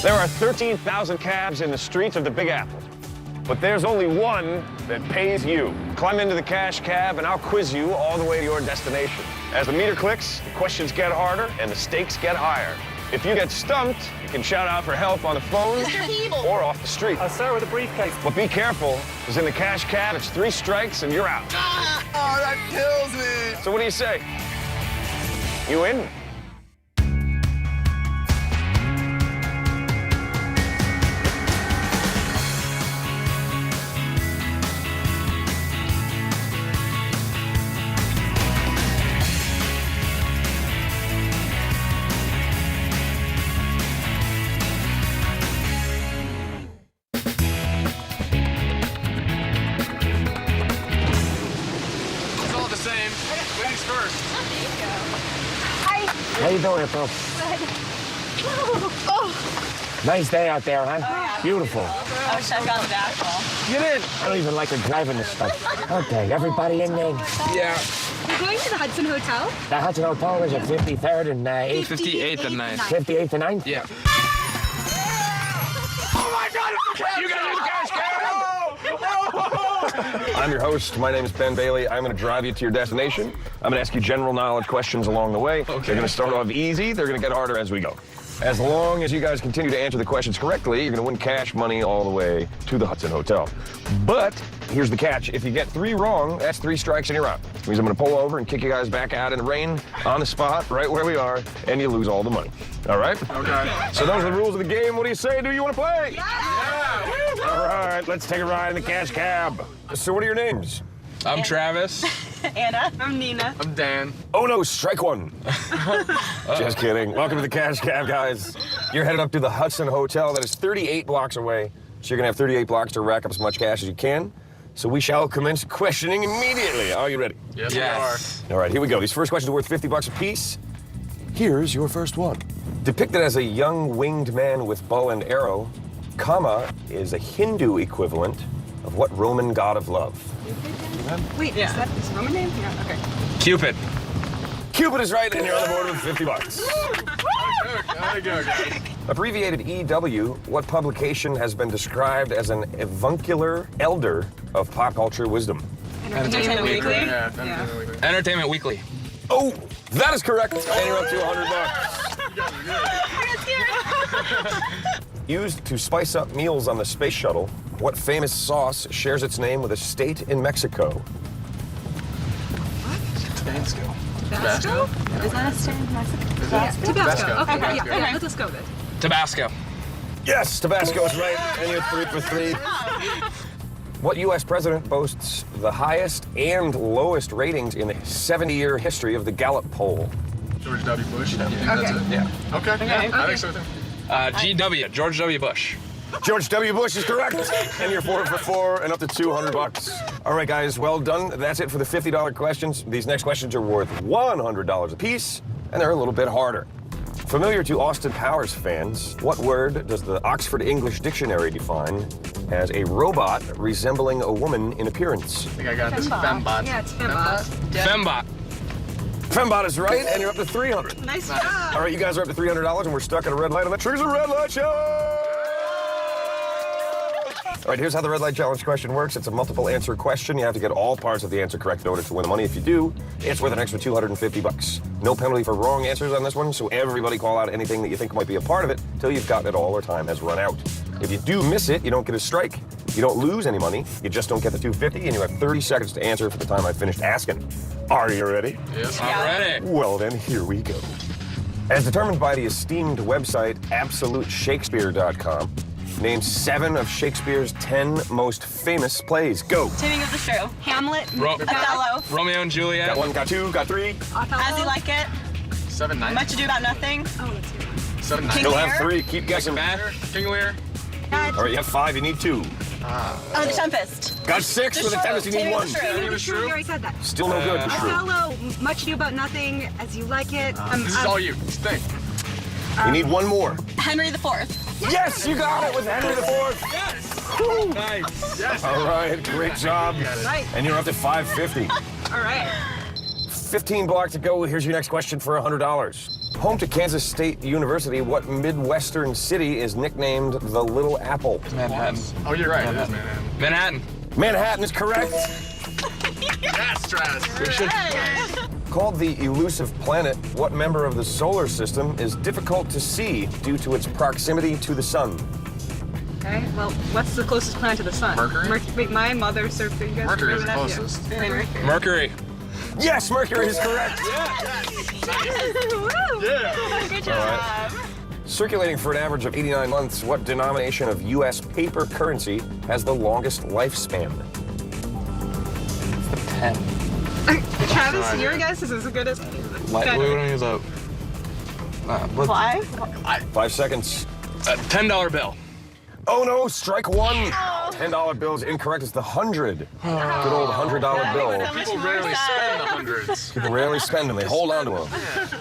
There are 13,000 cabs in the streets of the Big Apple. But there's only one that pays you. Climb into the cash cab and I'll quiz you all the way to your destination. As the meter clicks, the questions get harder and the stakes get higher. If you get stumped, you can shout out for help on the phone or off the street. Sir, with a briefcase. But be careful, because in the cash cab, it's 3 strikes and you're out. Oh, that kills me. So what do you say? You in? Ladies first. Hi. How you doing, April? Nice day out there, huh? Oh, yeah. Beautiful. Oh, check out the dashboard. Get in. I don't even like to driving this stuff. Okay, everybody in there. Yeah. We're going to the Hudson Hotel. The Hudson Hotel is at 53rd and 8th. 58th and 9th. 58th and 9th? Yeah. Oh my God, it's the cash! You gotta do the cash cab! I'm your host. My name is Ben Bailey. I'm going to drive you to your destination. I'm going to ask you general knowledge questions along the way. Okay. They're going to start off easy. They're going to get harder as we go. As long as you guys continue to answer the questions correctly, you're going to win cash money all the way to the Hudson Hotel. But here's the catch. If you get 3 wrong, that's 3 strikes and you're out. Which means I'm going to pull over and kick you guys back out in the rain on the spot, right where we are, and you lose all the money. All right? Okay. So those are the rules of the game. What do you say? Do you want to play? Yeah. All right, let's take a ride in the cash cab. So what are your names? I'm Travis. Anna. I'm Nina. I'm Dan. Oh no, strike one. Just kidding. Welcome to the cash cab, guys. You're headed up to the Hudson Hotel that is 38 blocks away. So you're gonna have 38 blocks to rack up as much cash as you can. So we shall commence questioning immediately. Are you ready? Yes, we are. All right, here we go. These first questions are worth 50 bucks apiece. Here's your first one. Depicted as a young winged man with bow and arrow, Kama is a Hindu equivalent of what Roman god of love? Wait, is that his Roman name? Yeah, okay. Cupid. Cupid is right, and you're on the board with 50 bucks. There you go, guys. Abbreviated EW, what publication has been described as an avuncular elder of pop culture wisdom? Entertainment Weekly. Yeah, Entertainment Weekly. Entertainment Weekly. Oh, that is correct, and you're up to 100 bucks. Used to spice up meals on the space shuttle, what famous sauce shares its name with a state in Mexico? Tabasco. Tabasco? Is that a state in Mexico? Tabasco. Tabasco. Okay, Tabasco. yeah, let's just go with it. Tabasco. Yes, Tabasco is right, and you're 3 for 3. What U.S. president boasts the highest and lowest ratings in the 70-year history of the Gallup poll? George W. Bush. Yeah, that's it. Yeah. Okay. Yeah, I think so too. GW. George W. Bush. George W. Bush is correct, and you're 4 for 4 and up to 200 bucks. All right, guys, well done. That's it for the $50 questions. These next questions are worth $100 apiece, and they're a little bit harder. Familiar to Austin Powers fans, what word does the Oxford English Dictionary define as a robot resembling a woman in appearance? I think I got this. Fembot. Yeah, it's Fembot. Fembot. Fembot is right, and you're up to 300. Nice job. All right, you guys are up to $300, and we're stuck at a red light on the Triggers a Red Light Show! All right, here's how the Red Light Challenge question works. It's a multiple answer question. You have to get all parts of the answer correct in order to win the money. If you do, it's worth an extra 250 bucks. No penalty for wrong answers on this one, so everybody call out anything that you think might be a part of it till you've gotten it all or time has run out. If you do miss it, you don't get a strike. You don't lose any money. You just don't get the 250, and you have 30 seconds to answer for the time I finished asking. Are you ready? Yes, I'm ready. Well, then, here we go. As determined by the esteemed website AbsoluteShakespeare.com, name 7 of Shakespeare's 10 most famous plays. Go. Taming of the Shrew. Hamlet. Othello. Romeo and Juliet. Got 1, got 2, got 3. As You Like It. 7 9. Much Ado About Nothing. Oh, let's hear it. 7 9. You'll have 3. Keep guessing. Macbeth. King Lear. All right, you have 5. You need 2. Oh, The Tempest. Got 6 with a Tempest. You need 1. Taming of the Shrew. You already said that. Still no good. Othello. Much Ado About Nothing. As You Like It. This is all you. Think. You need 1 more. Henry IV. Yes, you got it with Henry IV. Yes. Nice. Yes. All right, great job. Right. And you're up to 550. All right. 15 blocks to go. Here's your next question for $100. Home to Kansas State University, what Midwestern city is nicknamed the Little Apple? Manhattan. Oh, you're right. It is Manhattan. Manhattan. Manhattan is correct. Yes, Travis. Called the elusive planet, what member of the solar system is difficult to see due to its proximity to the sun? Okay, well, what's the closest planet to the sun? Mercury? Wait, my mother served you guys. Mercury is the remember that? closest. Yeah. Mercury. Mercury. Yes, Mercury is correct. Good job. Circulating for an average of 89 months, what denomination of U.S. paper currency has the longest lifespan? 10. Travis, your guess is as good as What do we use a... Five? 5 seconds. $10 bill. Oh no, strike one. $10 bill is incorrect. It's the 100. Good old $100 bill. People rarely spend the hundreds. People rarely spend them. They hold on to them.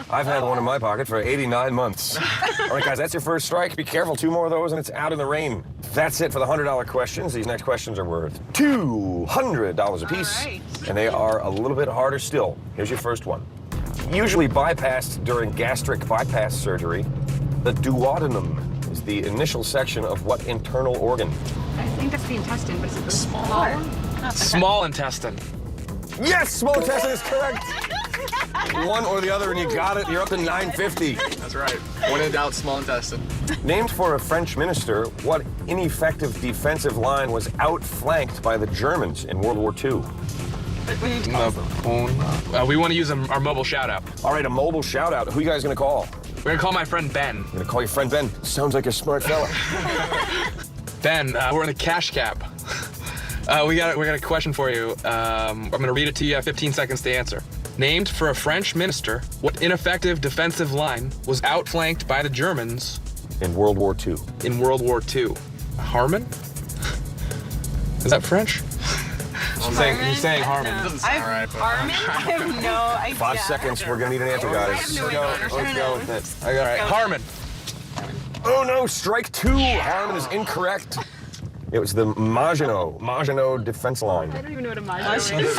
I've had one in my pocket for 89 months. All right, guys, that's your first strike. Be careful. 2 more of those, and it's out in the rain. That's it for the $100 questions. These next questions are worth $200 apiece, All right. and they are a little bit harder still. Here's your first one. Usually bypassed during gastric bypass surgery, the duodenum is the initial section of what internal organ? I think that's the intestine, but is it the Small. Small intestine. Yes, small intestine is correct. One or the other, and you got it. You're up to 950. That's right. When in doubt, small intestine. Named for a French minister, what ineffective defensive line was outflanked by the Germans in World War II? We want to use our mobile shout out. All right, a mobile shout out. Who you guys gonna call? We're going to call my friend Ben. I'm gonna call your friend Ben. Sounds like a smart fella. Ben, we're in a cash cab. We got a question for you. I'm going to read it to you. You have 15 seconds to answer. Named for a French minister, what ineffective defensive line was outflanked by the Germans In World War II. in World War II? Harmon? Is that French? He's saying Harmon. Doesn't sound right, but Armin? I have no idea. 5 seconds. We're gonna need an answer, guys. I have no idea. Let's go with it. All right, Harmon. Oh no, strike 2. Harmon is incorrect. It was the Maginot defense line. I don't even know what a Maginot is.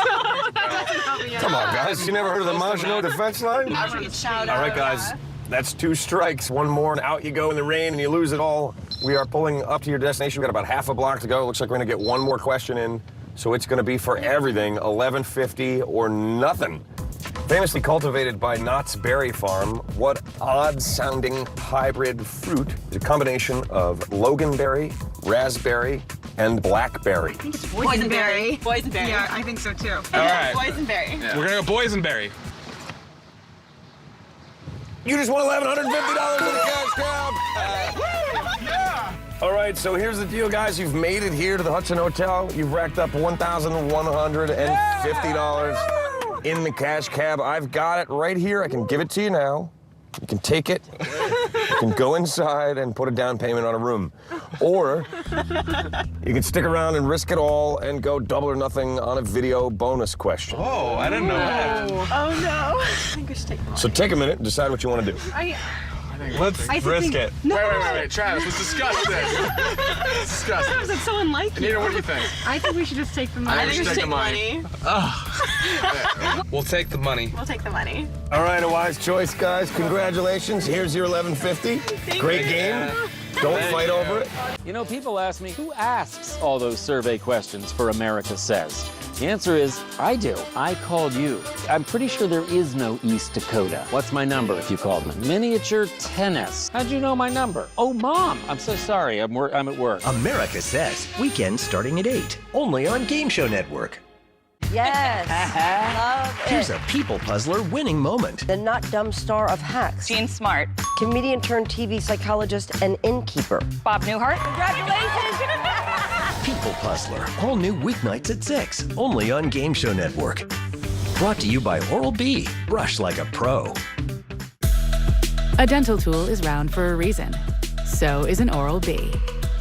Come on, guys. You never heard of the Maginot defense line? Shout All right, guys. That's 2 strikes. 1 more, and out you go in the rain, and you lose it all. We are pulling up to your destination. We've got about half a block to go. Looks like we're going to get 1 more question in. So it's going to be for everything, 1150 or nothing. Famously cultivated by Knott's Berry Farm, what odd-sounding hybrid fruit is a combination of loganberry, raspberry, and blackberry? I think it's boysenberry. Boysenberry. Yeah, I think so too. All right. Boysenberry. We're going to go boysenberry. You just won $1,150 in the cash cab. All right, so here's the deal, guys. You've made it here to the Hudson Hotel. You've racked up $1,150 in the cash cab. I've got it right here. I can give it to you now. You can take it. You can go inside and put a down payment on a room. Or you can stick around and risk it all and go double or nothing on a video bonus question. Oh, I didn't know that. Oh no. I think we should take them So take a minute and decide what you want to do. Let's I risk think- it. Wait, Travis, let's discuss this. Let's discuss this. That's so unlike you. Anita, what do you think? I think we should just take the money. I think we should take the money. We'll take the money. We'll take the money. All right, a wise choice, guys. Congratulations. Here's your $11.50. Great game. Don't fight over it. You know, people ask me, who asks all those survey questions for America Says? The answer is, I do. I called you. I'm pretty sure there is no East Dakota. What's my number if you called me? Miniature tennis. How'd you know my number? Oh, Mom. I'm so sorry. I'm at work. America Says, weekends starting at 8, only on Game Show Network. Yes. Love it. Here's a people puzzler winning moment. The not dumb star of Hacks. Gene Smart. Comedian turned TV psychologist and innkeeper. Bob Newhart. Congratulations. People Puzzler, all new weeknights at 6, only on Game Show Network. Brought to you by Oral-B. Brush like a pro. A dental tool is round for a reason. So is an Oral-B.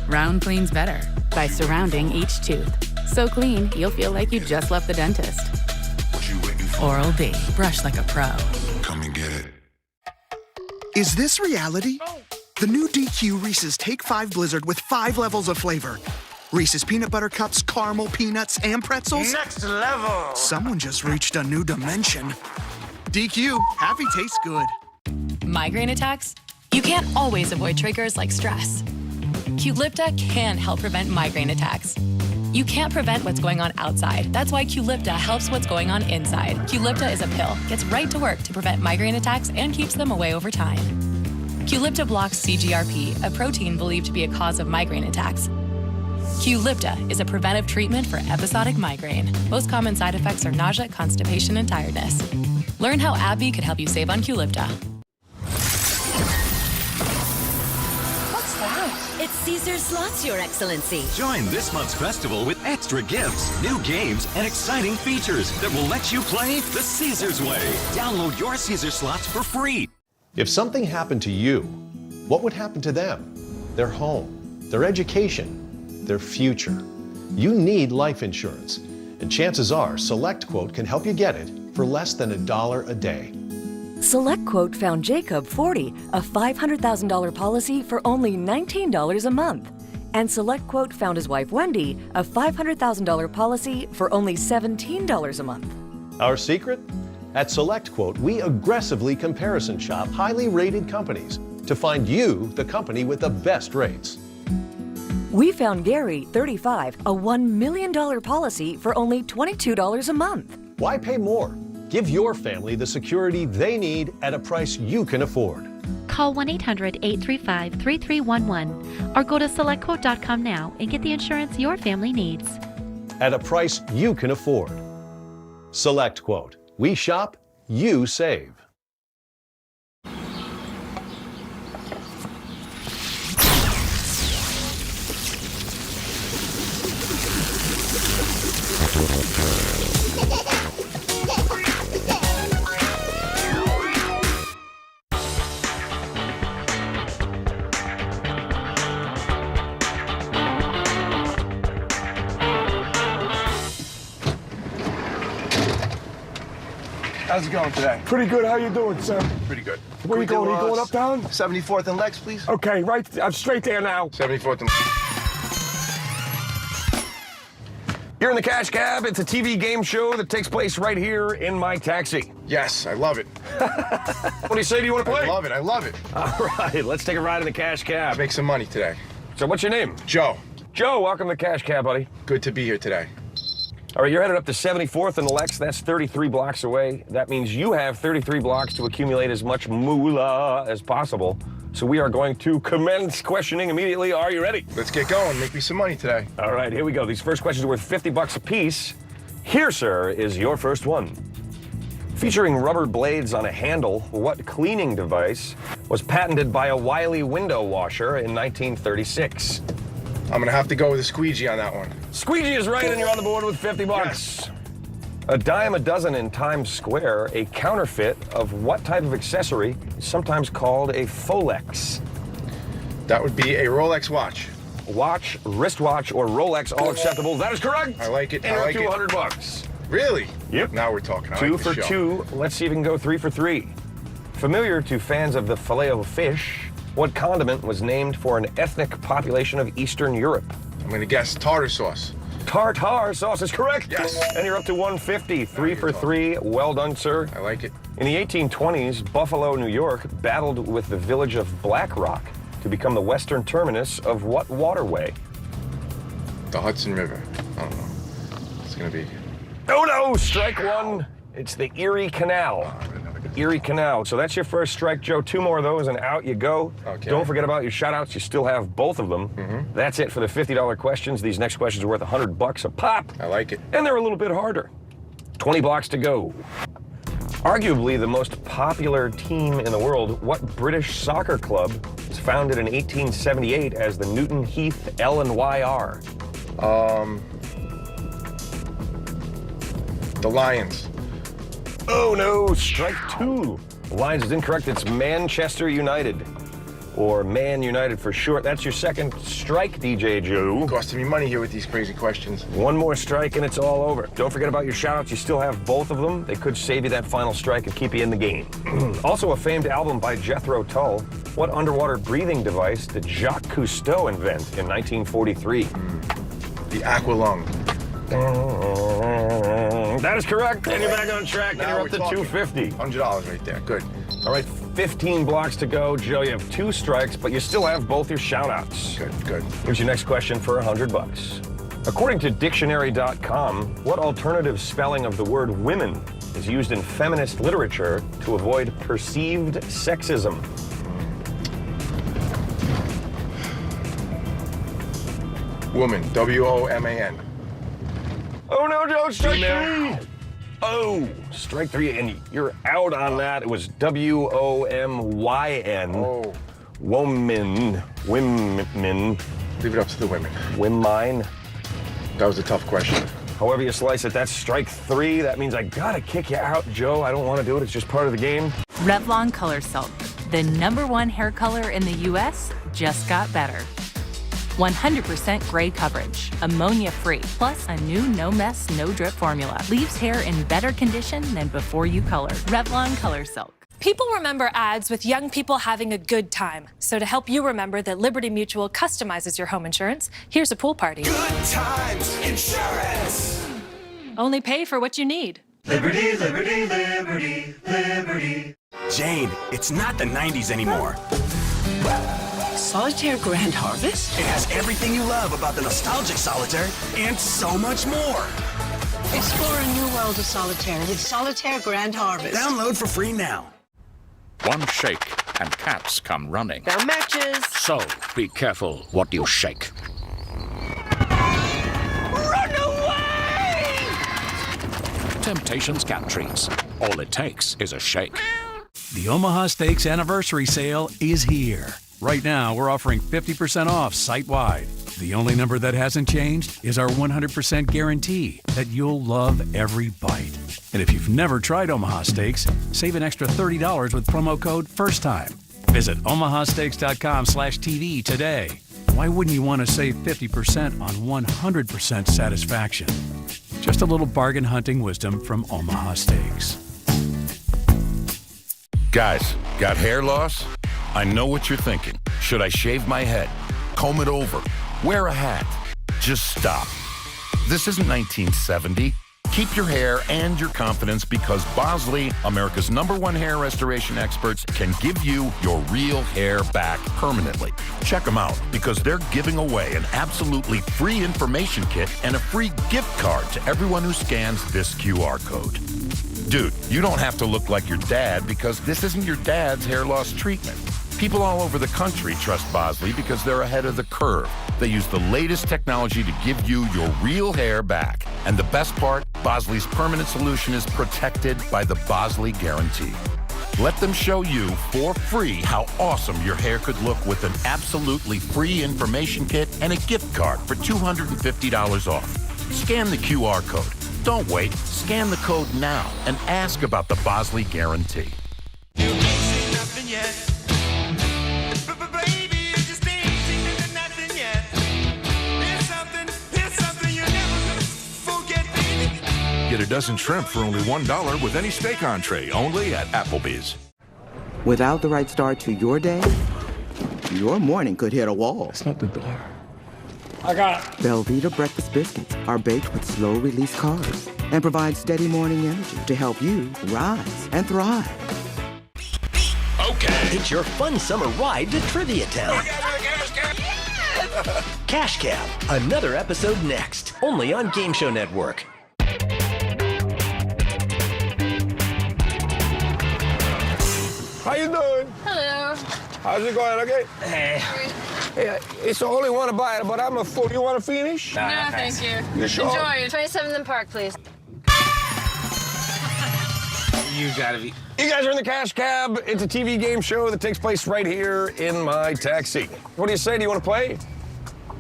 Round cleans better by surrounding each tooth. So clean, you'll feel like you just left the dentist. Oral-B. Brush like a pro. Come and get it. Is this reality? The new DQ Reese's Take 5 Blizzard with 5 levels of flavor. Reese's Peanut Butter Cups, caramel, peanuts, and pretzels. Next level. Someone just reached a new dimension. DQ, happy tastes good. migraine attacks? You can't always avoid triggers like stress. Qulipta can help prevent migraine attacks. You can't prevent what's going on outside. That's why Qulipta helps what's going on inside. Qulipta is a pill, gets right to work to prevent migraine attacks and keeps them away over time. Qulipta blocks CGRP, a protein believed to be a cause of migraine attacks. Qulipta is a preventive treatment for episodic migraine. Most common side effects are nausea, constipation, and tiredness. Learn how AbbVie could help you save on Qulipta. What's that? It's Caesar Slots, Your Excellency. Join this month's festival with extra gifts, new games, and exciting features that will let you play the Caesars way. Download your Caesar Slots for free. If something happened to you, what would happen to them? Their home, their education, their future. You need life insurance, and chances are SelectQuote can help you get it for less than $1 a day. SelectQuote found Jacob 40, a $500,000 policy for only $19 a month. And SelectQuote found his wife Wendy, a $500,000 policy for only $17 a month. Our secret? At SelectQuote, we aggressively comparison shop highly rated companies to find you the company with the best rates. We found Gary, 35, a $1 million policy for only $22 a month. Why pay more? Give your family the security they need at a price you can afford. Call 1-800-835-3311 or go to SelectQuote.com now and get the insurance your family needs. At a price you can afford. SelectQuote. We shop, you save. How's it going today? Pretty good. How you doing, sir? Pretty good. Where you going? Are you going uptown? 74th and Lex, please. Okay, right. I'm straight there now. 74th and... You're in the Cash Cab. It's a TV game show that takes place right here in my taxi. Yes, I love it. What do you say? Do you want to play? I love it. I love it. All right, let's take a ride in the Cash Cab. Make some money today. So what's your name? Joe. Joe, welcome to the Cash Cab, buddy. Good to be here today. All right, you're headed up to 74th and Lex. That's 33 blocks away. That means you have 33 blocks to accumulate as much moolah as possible. So we are going to commence questioning immediately. Are you ready? Let's get going. Make me some money today. All right, here we go. These first questions are worth 50 bucks apiece. Here, sir, is your first one. Featuring rubber blades on a handle, what cleaning device was patented by a Wiley window washer in 1936? I'm gonna have to go with a squeegee on that one. Squeegee is right, and you're on the board with 50 bucks. Yes. A dime a dozen in Times Square, a counterfeit of what type of accessory is sometimes called a Folex? That would be a Rolex watch. Watch, wristwatch, or Rolex, all acceptable. That is correct. I like it. And I like 200 bucks. Really? Yep. Now we're talking. I Two like for the show. two. Let's see if we can go 3 for 3. Familiar to fans of the Filet-O-Fish, what condiment was named for an ethnic population of Eastern Europe? I'm gonna guess tartar sauce. Tartar sauce is correct. Yes. And you're up to 150. 3 for 3. Well done, sir. I like it. In the 1820s, Buffalo, New York battled with the village of Black Rock to become the western terminus of what waterway? The Hudson River. I don't know. It's gonna be... Oh no, strike one. It's the Erie Canal. Erie Canal. So that's your first strike, Joe. 2 more of those and out you go. Okay. Don't forget about your shout-outs. You still have both of them. That's it for the $50 questions. These next questions are worth 100 bucks a pop. I like it. And they're a little bit harder. 20 blocks to go. Arguably the most popular team in the world, what British soccer club was founded in 1878 as the Newton Heath L&YR? The Lions. Oh no, strike 2. Lions is incorrect. It's Manchester United, or Man United for short. That's your second strike, DJ Joe. Costing me money here with these crazy questions. 1 more strike and it's all over. Don't forget about your shout-outs. You still have both of them. They could save you that final strike and keep you in the game. Also a famed album by Jethro Tull. What underwater breathing device did Jacques Cousteau invent in 1943? The Aqualung. That is correct, and you're back on track, and Now you're up we're to talking. $250. $100 right there. Good. All right, 15 blocks to go. Joe, you have 2 strikes, but you still have both your shout-outs. Good. Here's your next question for $100. According to dictionary.com, what alternative spelling of the word women is used in feminist literature to avoid perceived sexism? Woman, W-O-M-A-N. Oh no, Joe, strike Female. 3! Oh, strike 3, and you're out on that. It was W-O-M-Y-N. Oh. Women. Women. Leave it up to the women. Women. That was a tough question. However you slice it, that's strike 3. That means I gotta kick you out, Joe. I don't want to do it. It's just part of the game. Revlon Color Silk, the #1 hair color in the U.S., just got better. 100% gray coverage, ammonia-free, plus a new no-mess, no-drip formula. Leaves hair in better condition than before you colored. Revlon Color Silk. People remember ads with young people having a good time. So to help you remember that Liberty Mutual customizes your home insurance, here's a pool party. Good times insurance. Only pay for what you need. Liberty, liberty, liberty, liberty. Jane, it's not the 90s anymore. Solitaire Grand Harvest? It has everything you love about the nostalgic solitaire and so much more. Explore a new world of solitaire with Solitaire Grand Harvest. Download for free now. One shake and cats come running. Found matches. So be careful what you shake. Run away! Temptations cat treats. All it takes is a shake. The Omaha Steaks Anniversary Sale is here. Right now, we're offering 50% off site-wide. The only number that hasn't changed is our 100% guarantee that you'll love every bite. And if you've never tried Omaha Steaks, save an extra $30 with promo code FIRSTTIME. Visit omahasteaks.com/TV today. Why wouldn't you want to save 50% on 100% satisfaction? Just a little bargain hunting wisdom from Omaha Steaks. Guys, got hair loss? I know what you're thinking. Should I shave my head? Comb it over? Wear a hat? Just stop. This isn't 1970. Keep your hair and your confidence because Bosley, America's #1 hair restoration experts, can give you your real hair back permanently. Check them out because they're giving away an absolutely free information kit and a free gift card to everyone who scans this QR code. Dude, you don't have to look like your dad because this isn't your dad's hair loss treatment. People all over the country trust Bosley because they're ahead of the curve. They use the latest technology to give you your real hair back. And the best part, Bosley's permanent solution is protected by the Bosley Guarantee. Let them show you for free how awesome your hair could look with an absolutely free information kit and a gift card for $250 off. Scan the QR code. Don't wait. Scan the code now and ask about the Bosley Guarantee. You ain't seen nothing yet. Baby, you just ain't seen nothing yet. Here's something you're never gonna forget, baby. Get a dozen shrimp for only $1 with any steak entree, only at Applebee's. Without the right start to your day, your morning could hit a wall. It's not the door. I got it. Belvita breakfast biscuits are baked with slow-release carbs and provide steady morning energy to help you rise and thrive. Okay. It's your fun summer ride to Trivia Town. Cash Cab, another episode next, only on Game Show Network. How you doing? Hello. How's it going? Okay. Hey, it's the only one to buy it, but I'm a fool. You want to finish? No, thank you. You sure? Enjoy. 27th and Park, please. You gotta be. You guys are in the Cash Cab. It's a TV game show that takes place right here in my taxi. What do you say? Do you want to play?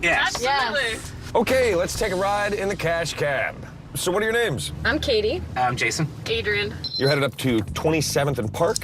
Yes. Absolutely. Okay, let's take a ride in the Cash Cab. So what are your names? I'm Katie. I'm Jason. Adrian. You're headed up to 27th and Park?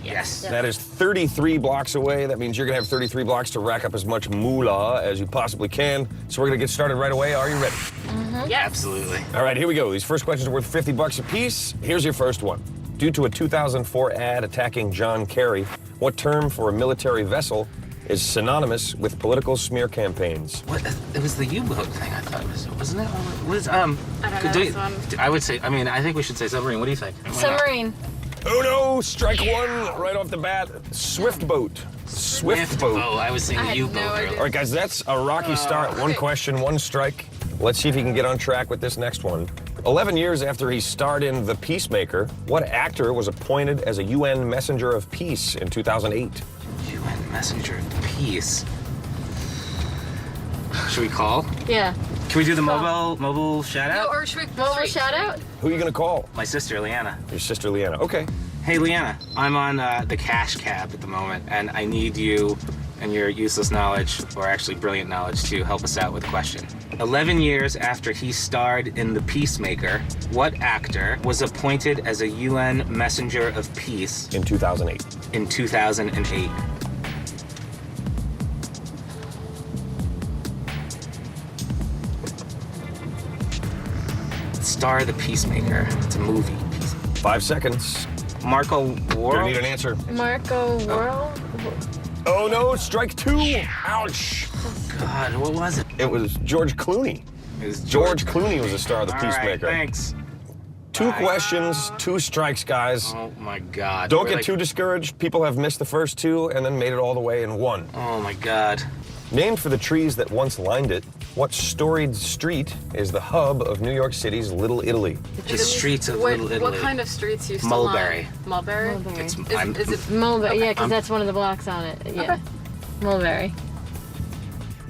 Yes. That is 33 blocks away. That means you're gonna have 33 blocks to rack up as much moolah as you possibly can. So we're gonna get started right away. Are you ready? Mm-hmm. Yes. Absolutely. All right, here we go. These first questions are worth 50 bucks a piece. Here's your first one. Due to a 2004 ad attacking John Kerry, what term for a military vessel is synonymous with political smear campaigns? What? It was the U-boat thing, I thought it was, wasn't it? What is, I don't know this one. I would say, I mean, I think we should say submarine. What do you think? Submarine. Oh no, strike one right off the bat. Swift boat. Swift boat. Oh, I was thinking U-boat earlier. All right, guys, that's a rocky start. One question, one strike. Let's see if he can get on track with this next one. 11 years after he starred in The Peacemaker, what actor was appointed as a UN Messenger of Peace in 2008? UN Messenger of Peace. Should we call? Yeah. Can we do the mobile shout out? No, or should we mobile shout out? Who are you gonna call? My sister, Leanna. Your sister, Leanna. Okay. Hey, Leanna, I'm on the cash cab at the moment, and I need you and your useless knowledge, or actually brilliant knowledge, to help us out with a question. 11 years after he starred in The Peacemaker, what actor was appointed as a UN Messenger of Peace in 2008? In 2008. Star of The Peacemaker. It's a movie. 5 seconds. Marco World? Gonna need an answer. Marco World? Oh no, strike two. Ouch. God, what was it? It was George Clooney. It was George Clooney was the star of The All right, Peacemaker. thanks. 2 questions, 2 strikes, guys. Oh my God. Don't We're get like- too discouraged. People have missed the first 2 and then made it all the way in 1. Oh my God. Named for the trees that once lined it, what storied street is the hub of New York City's Little Italy? The streets of Little Italy. What kind of streets used to Mulberry. line? Mulberry? It's- Is it Mulberry? Yeah, because I'm- that's one of the blocks on it. Yeah. Mulberry.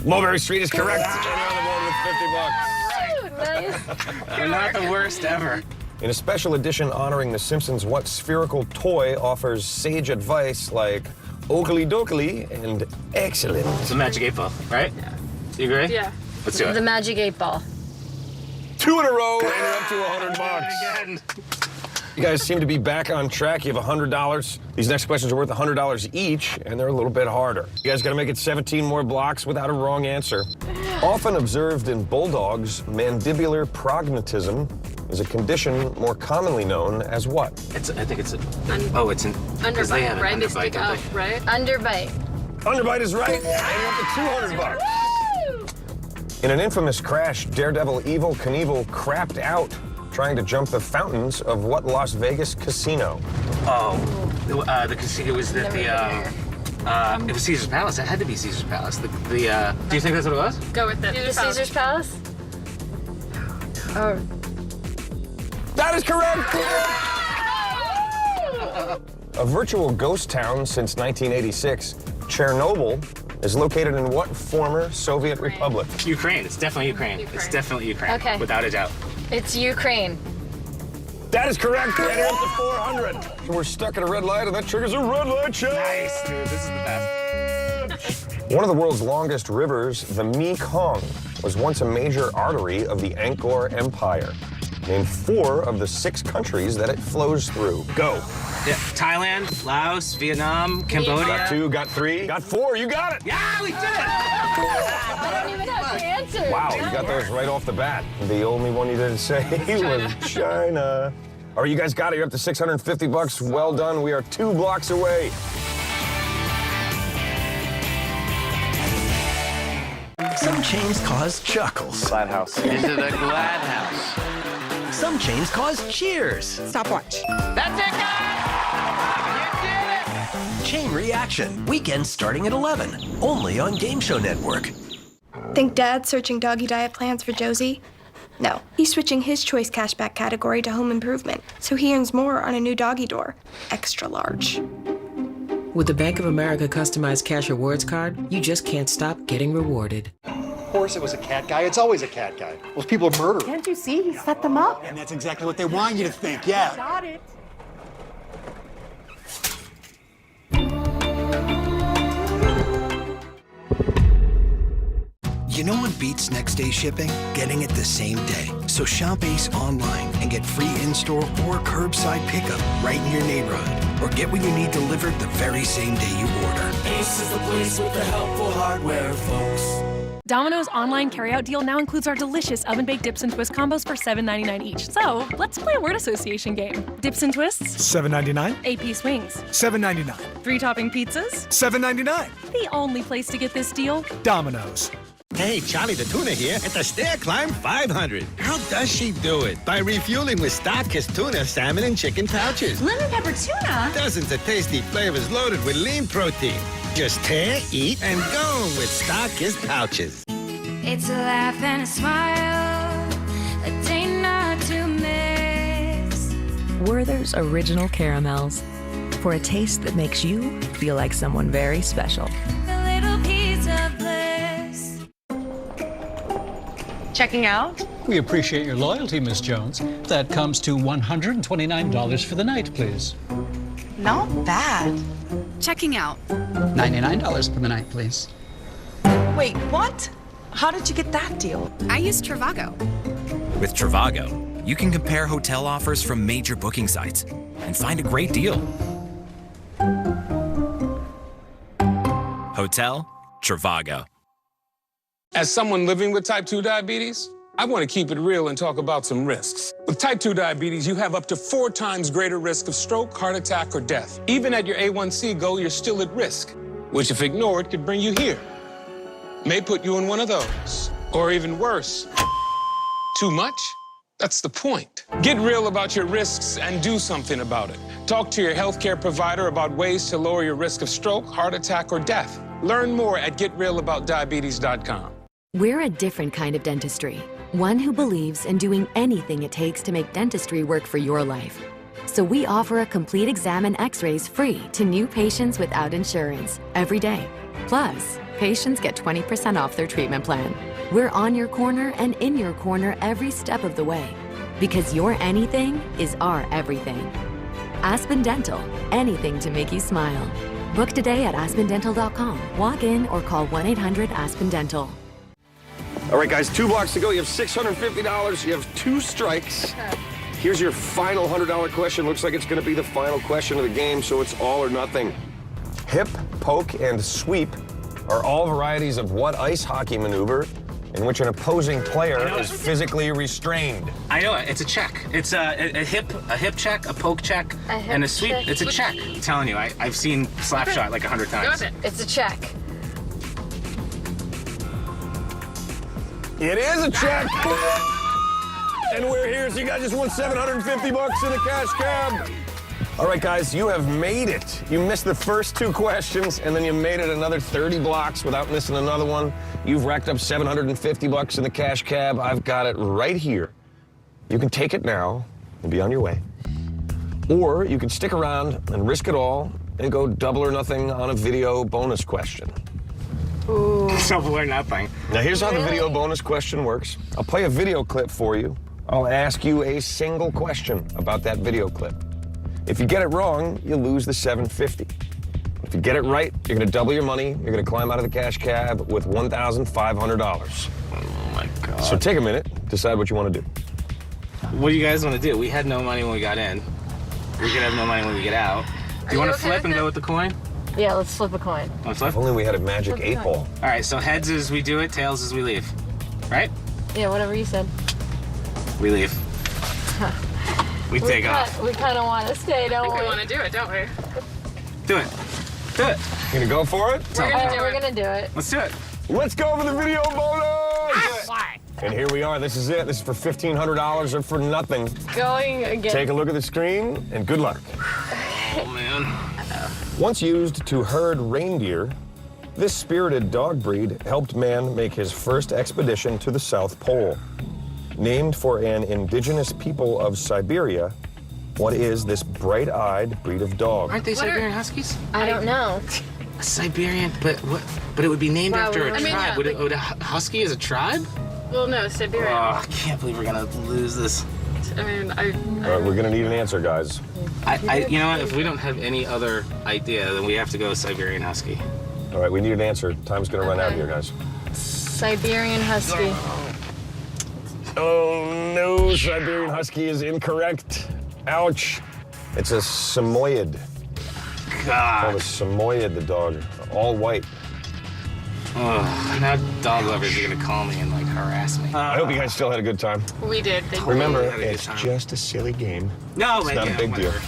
Mulberry Street is correct. You're on the board with 50 bucks. Nice. You're not the worst ever. In a special edition honoring The Simpsons, what spherical toy offers sage advice like Oakley Dokley and excellent? It's a Magic 8 Ball, right? Yeah. You agree? Yeah. Let's do it. The Magic 8 Ball. 2 in a row, and you're up to 100 bucks. Again. You guys seem to be back on track. You have $100. These next questions are worth $100 each, and they're a little bit harder. You guys got to make it 17 more blocks without a wrong answer. Often observed in bulldogs, mandibular prognatism is a condition more commonly known as what? I think it's a. It's an. Because they have an underbite, don't they? Right? Underbite. Underbite is right. And you're up to 200 bucks. In an infamous crash, Daredevil Evel Knievel crapped out trying to jump the fountains of what Las Vegas casino? Oh, the casino was that it was Caesar's Palace. It had to be Caesar's Palace. Do you think that's what it was? Go with it. The Caesar's Palace? Oh. That is correct! A virtual ghost town since 1986, Chernobyl is located in what former Soviet republic? Ukraine. It's definitely Ukraine. It's definitely Ukraine. Okay. Without a doubt. It's Ukraine. That is correct. And you're up to 400. We're stuck at a red light, and that triggers a red light check. Nice, dude. This is the best. One of the world's longest rivers, the Mekong, was once a major artery of the Angkor Empire. Name 4 of the 6 countries that it flows through. Go. Yeah. Thailand, Laos, Vietnam, Cambodia. Got 2, got 3, got 4. You got it. Yeah, we did it. I don't even have the answer. Wow, you got those right off the bat. The only one you didn't say was China. All right, you guys got it. You're up to 650 bucks. Well done. We are 2 blocks away. Some chains cause chuckles. Glad house. Is it a glad house? Some chains cause cheers. Stopwatch. That's it, guys! You did it! Chain Reaction. Weekends starting at 11. Only on Game Show Network. Think Dad's searching doggy diet plans for Josie? No, he's switching his choice cashback category to home improvement, so he earns more on a new doggy door, extra large. With the Bank of America customized cash rewards card, you just can't stop getting rewarded. Of course it was a cat guy. It's always a cat guy. Those people are murderers. Can't you see? He set them up. And that's exactly what they want you to think, yeah. Got it. You know what beats next day shipping? Getting it the same day. So shop Ace online and get free in-store or curbside pickup right in your neighborhood. Or get what you need delivered the very same day you order. Ace is the place with the helpful hardware, folks. Domino's online carryout deal now includes our delicious oven-baked dips and twist combos for $7.99 each. So let's play a word association game. Dips and twists? $7.99. 8-piece wings? $7.99. 3-topping pizzas? $7.99. The only place to get this deal? Domino's. Hey, Charlie the Tuna here at the Stair Climb 500. How does she do it? By refueling with Stock-Kissed tuna, salmon, and chicken pouches. Lemon pepper tuna? Dozens of tasty flavors loaded with lean protein. Just tear, eat, and go with Stock-Kissed pouches. It's a laugh and a smile, a day not to miss. Werther's Original Caramels. For a taste that makes you feel like someone very special. A little piece of bliss. Checking out? We appreciate your loyalty, Miss Jones. That comes to $129 for the night, please. Not bad. Checking out. $99 for the night, please. Wait, what? How did you get that deal? I use Trivago. With Trivago, you can compare hotel offers from major booking sites and find a great deal. Hotel Trivago. As someone living with type 2 diabetes, I want to keep it real and talk about some risks. With type 2 diabetes, you have up to 4 times greater risk of stroke, heart attack, or death. Even at your A1C goal, you're still at risk, which if ignored could bring you here. May put you in one of those, or even worse. Too much? That's the point. Get real about your risks and do something about it. Talk to your healthcare provider about ways to lower your risk of stroke, heart attack, or death. Learn more at getrealaboutdiabetes.com. We're a different kind of dentistry. One who believes in doing anything it takes to make dentistry work for your life. So we offer a complete exam and x-rays free to new patients without insurance every day. Plus, patients get 20% off their treatment plan. We're on your corner and in your corner every step of the way. Because your anything is our everything. Aspen Dental, anything to make you smile. Book today at aspendental.com. Walk in or call 1-800-ASPEN-DENTAL. All right, guys, 2 blocks to go. You have $650. You have 2 strikes. Here's your final $100 question. Looks like it's going to be the final question of the game, so it's all or nothing. Hip, poke, and sweep are all varieties of what ice hockey maneuver in which an opposing player is physically restrained? I know it. It's a check. It's a hip check, a poke check, and a sweep. check. It's a check. I'm telling you, I've seen Slapshot like 100 times. Go with it. It's a check. It is a check. And we're here, so you guys just won $750 in a cash cab. All right, guys, you have made it. You missed the first 2 questions, and then you made it another 30 blocks without missing another one. You've racked up $750 in the cash cab. I've got it right here. You can take it now and be on your way. Or you can stick around and risk it all and go double or nothing on a video bonus question. Ooh. Double or nothing. Now, here's how the video bonus question works. I'll play a video clip for you. I'll ask you a single question about that video clip. If you get it wrong, you lose the $750. If you get it right, you're going to double your money. You're going to climb out of the cash cab with $1,500. Oh, my God. So take a minute, decide what you want to do. What do you guys want to do? We had no money when we got in. We could have no money when we get out. Do you want to flip and go with the coin? Yeah, let's flip a coin. Want to flip? If only we had a magic Flip a 8 coin. ball. All right, so heads is we do it, tails is we leave. Right? Yeah, whatever you said. We leave. We take off. We kind of want to stay, don't we? We want to do it, don't we? Do it. Do it. You gonna go for it? We're gonna do it. Let's do it. Let's go for the video bonus! Why? And here we are. This is it. This is for $1,500 or for nothing. Going again. Take a look at the screen and good luck. Oh, man. Once used to herd reindeer, this spirited dog breed helped man make his first expedition to the South Pole. Named for an indigenous people of Siberia, what is this bright-eyed breed of dog? Aren't they Siberian Huskies? I don't know. A Siberian, but what? But it would be named after a tribe. yeah, Would a husky is a tribe? Well, no, Siberian. Oh, I can't believe we're gonna lose this. I mean, All right, we're gonna need an answer, guys. You know what? If we don't have any other idea, then we have to go Siberian Husky. All right, we need an answer. Time's gonna run out here, guys. Siberian Husky. Oh no, Siberian Husky is incorrect. Ouch. It's a Samoyed. God. Called a Samoyed, the dog. All white. Oh, now dog lovers are gonna call me and like harass me. I hope you guys still had a good time. we did. Remember, it's just a silly game. No, it's man, not a big whatever. deal.